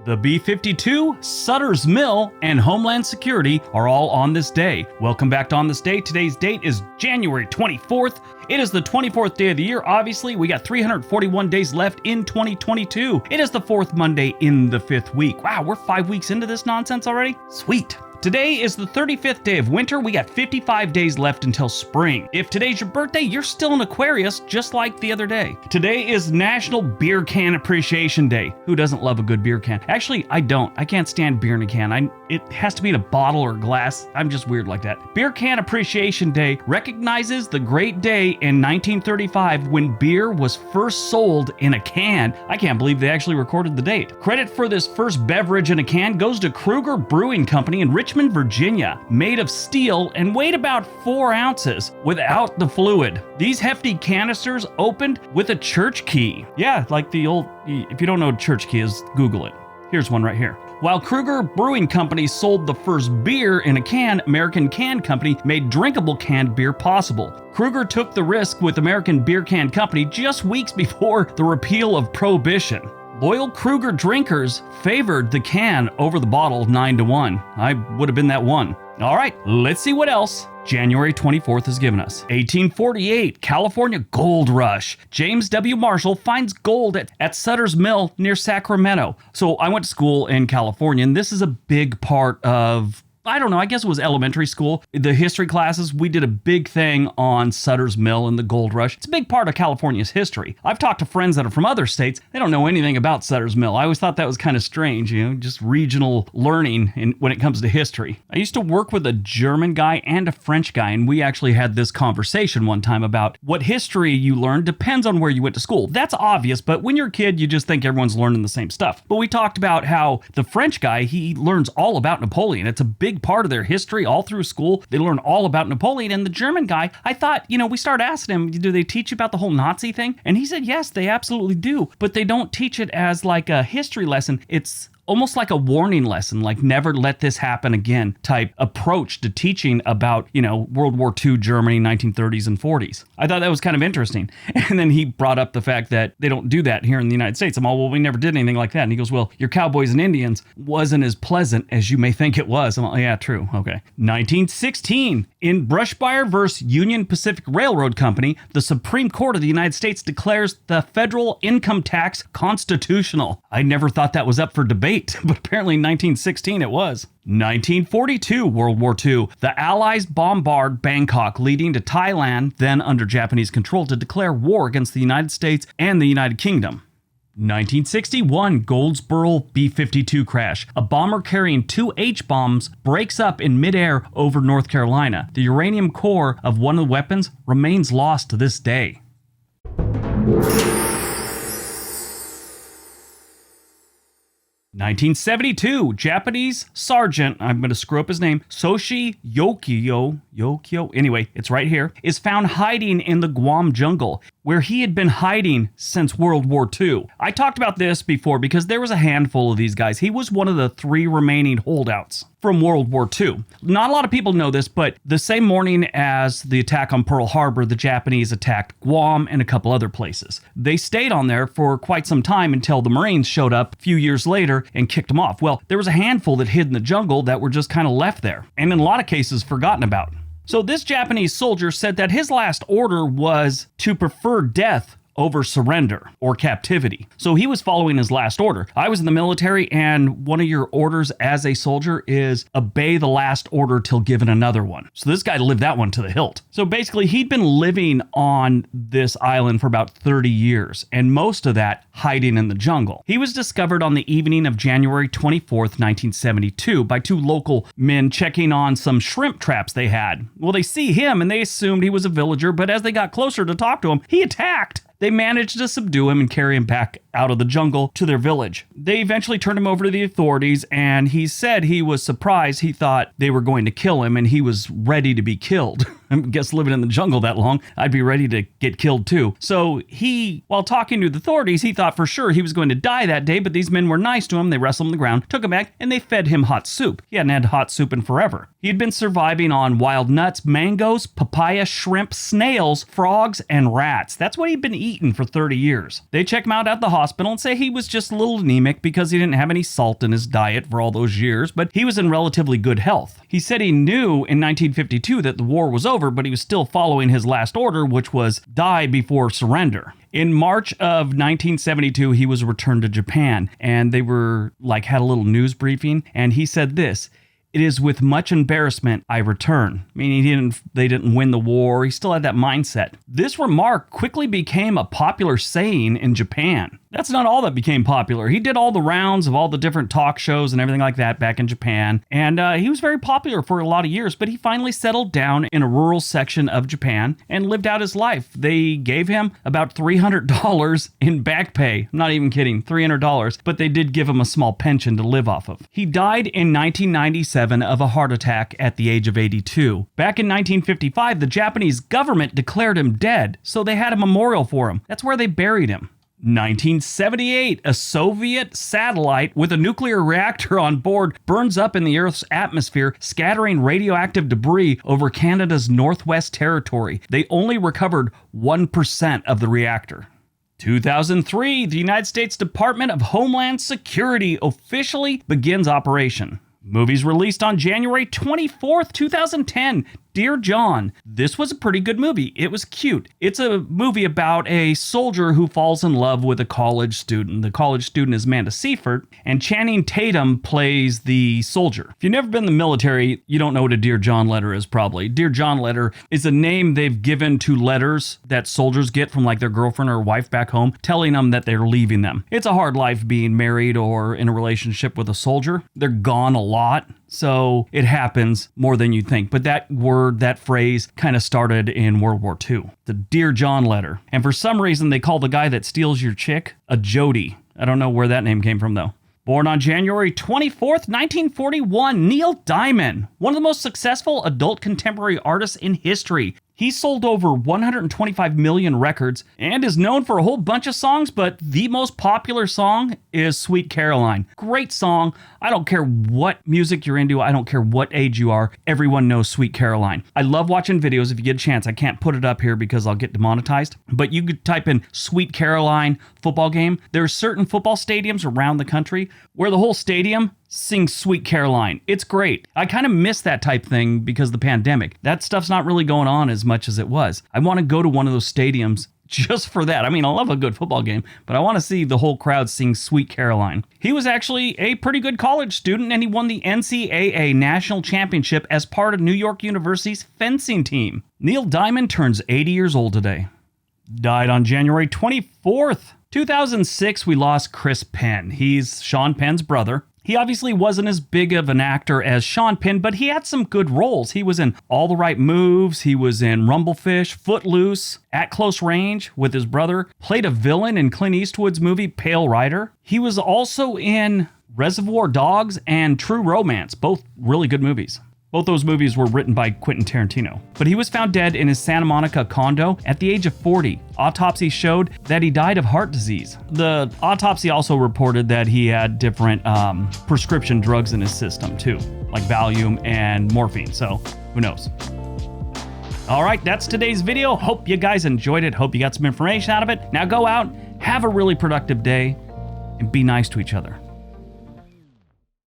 The B-52, Sutter's Mill, and Homeland Security are all on this day. Welcome back to On This Day. Today's date is January 24th. It is the 24th day of the year. Obviously, we got 341 days left in 2022. It is the fourth Monday in the fifth week. Wow, we're 5 weeks into this nonsense already? Sweet. Today is the 35th day of winter. We got 55 days left until spring. If today's your birthday, you're still an Aquarius, just like the other day. Today is National Beer Can Appreciation Day. Who doesn't love a good beer can? Actually, I don't. I can't stand beer in a can. It has to be in a bottle or glass. I'm just weird like that. Beer Can Appreciation Day recognizes the great day in 1935 when beer was first sold in a can. I can't believe they actually recorded the date. Credit for this first beverage in a can goes to Kruger Brewing Company in Richmond, Virginia, made of steel and weighed about 4 ounces without the fluid. These hefty canisters opened with a church key. Yeah, like the old, if you don't know what a church key is, Google it. Here's one right here. While Kruger Brewing Company sold the first beer in a can, American Can Company made drinkable canned beer possible. Kruger took the risk with American Beer Can Company just weeks before the repeal of Prohibition. Loyal Kruger drinkers favored the can over the bottle 9-1. I would have been that one. All right, let's see what else January 24th has given us. 1848, California Gold Rush. James W. Marshall finds gold at Sutter's Mill near Sacramento. So I went to school in California, and this is a big part of, I don't know, I guess it was elementary school. The history classes, we did a big thing on Sutter's Mill and the gold rush. It's a big part of California's history. I've talked to friends that are from other states. They don't know anything about Sutter's Mill. I always thought that was kind of strange, just regional learning when it comes to history. I used to work with a German guy and a French guy, and we actually had this conversation one time about what history you learn depends on where you went to school. That's obvious, but when you're a kid, you just think everyone's learning the same stuff. But we talked about how the French guy, he learns all about Napoleon. It's a big part of their history all through school. They learn all about Napoleon. And the German guy, I thought, we started asking him, do they teach you about the whole Nazi thing? And he said, yes, they absolutely do. But they don't teach it as like a history lesson. It's almost like a warning lesson, like never let this happen again type approach to teaching about, World War II Germany, 1930s and 40s. I thought that was kind of interesting. And then he brought up the fact that they don't do that here in the United States. I'm all, well, we never did anything like that. And he goes, well, your cowboys and Indians wasn't as pleasant as you may think it was. I'm like, yeah, true. Okay. 1916, in Brushfire versus Union Pacific Railroad Company, the Supreme Court of the United States declares the federal income tax constitutional. I never thought that was up for debate, but apparently in 1916 it was. 1942, World War II. The Allies bombard Bangkok, leading to Thailand, then under Japanese control, to declare war against the United States and the United Kingdom. 1961, Goldsboro B-52 crash. A bomber carrying 2 H-bombs breaks up in midair over North Carolina. The uranium core of one of the weapons remains lost to this day. 1972, Japanese sergeant, I'm going to screw up his name, Soshi Yokio, anyway, it's right here, is found hiding in the Guam jungle, where he had been hiding since World War II. I talked about this before because there was a handful of these guys. He was one of the 3 remaining holdouts from World War II. Not a lot of people know this, but the same morning as the attack on Pearl Harbor, the Japanese attacked Guam and a couple other places. They stayed on there for quite some time until the Marines showed up a few years later and kicked them off. Well, there was a handful that hid in the jungle that were just kind of left there, and in a lot of cases forgotten about. So this Japanese soldier said that his last order was to prefer death over surrender or captivity. So he was following his last order. I was in the military, and one of your orders as a soldier is obey the last order till given another one. So this guy lived that one to the hilt. So basically, he'd been living on this island for about 30 years, and most of that hiding in the jungle. He was discovered on the evening of January 24th, 1972 by 2 local men checking on some shrimp traps they had. Well, they see him and they assumed he was a villager, but as they got closer to talk to him, he attacked. They managed to subdue him and carry him back out of the jungle to their village. They eventually turned him over to the authorities, and he said he was surprised. He thought they were going to kill him, and he was ready to be killed. I guess living in the jungle that long, I'd be ready to get killed too. So while talking to the authorities, he thought for sure he was going to die that day, but these men were nice to him. They wrestled him on the ground, took him back, and they fed him hot soup. He hadn't had hot soup in forever. He had been surviving on wild nuts, mangoes, papaya, shrimp, snails, frogs, and rats. That's what he'd been eating for 30 years. They check him out at the hospital and say he was just a little anemic because he didn't have any salt in his diet for all those years, but he was in relatively good health. He said he knew in 1952 that the war was over, but he was still following his last order, which was die before surrender. In March of 1972, he was returned to Japan, and they had a little news briefing, and he said this: "It is with much embarrassment I return," meaning they didn't win the war. He still had that mindset. This remark quickly became a popular saying in Japan. That's not all that became popular. He did all the rounds of all the different talk shows and everything like that back in Japan, and he was very popular for a lot of years, but he finally settled down in a rural section of Japan and lived out his life. They gave him about $300 in back pay. I'm not even kidding, $300, but they did give him a small pension to live off of. He died in 1997 of a heart attack at the age of 82. Back in 1955, the Japanese government declared him dead, so they had a memorial for him. That's where they buried him. 1978, a Soviet satellite with a nuclear reactor on board burns up in the Earth's atmosphere, scattering radioactive debris over Canada's Northwest Territory. They only recovered 1% of the reactor. 2003, the United States Department of Homeland Security officially begins operation. Movies released on January 24th, 2010. Dear John. This was a pretty good movie. It was cute. It's a movie about a soldier who falls in love with a college student. The college student is Amanda Seyfried, and Channing Tatum plays the soldier. If you've never been in the military, you don't know what a Dear John letter is probably. Dear John letter is a name they've given to letters that soldiers get from their girlfriend or wife back home, telling them that they're leaving them. It's a hard life being married or in a relationship with a soldier. They're gone a lot. So it happens more than you think. But that phrase kind of started in World War II, the Dear John letter. And for some reason, they call the guy that steals your chick a Jody. I don't know where that name came from, though. Born on January 24th, 1941, Neil Diamond, one of the most successful adult contemporary artists in history. He sold over 125 million records and is known for a whole bunch of songs, but the most popular song is Sweet Caroline. Great song. I don't care what music you're into. I don't care what age you are. Everyone knows Sweet Caroline. I love watching videos if you get a chance. I can't put it up here because I'll get demonetized, but you could type in Sweet Caroline football game. There are certain football stadiums around the country where the whole stadium sings Sweet Caroline. It's great. I kind of miss that type thing because of the pandemic. That stuff's not really going on as much as it was. I want to go to one of those stadiums just for that. I mean, I love a good football game, but I want to see the whole crowd sing Sweet Caroline. He was actually a pretty good college student, and he won the NCAA National Championship as part of New York University's fencing team. Neil Diamond turns 80 years old today. Died on January 24th. 2006, we lost Chris Penn. He's Sean Penn's brother. He obviously wasn't as big of an actor as Sean Penn, but he had some good roles. He was in All the Right Moves, he was in Rumblefish, Footloose, At Close Range with his brother, played a villain in Clint Eastwood's movie Pale Rider. He was also in Reservoir Dogs and True Romance, both really good movies. Both those movies were written by Quentin Tarantino. But he was found dead in his Santa Monica condo at the age of 40. Autopsy showed that he died of heart disease. The autopsy also reported that he had different prescription drugs in his system too, like Valium and morphine. So who knows? All right, that's today's video. Hope you guys enjoyed it. Hope you got some information out of it. Now go out, have a really productive day, and be nice to each other.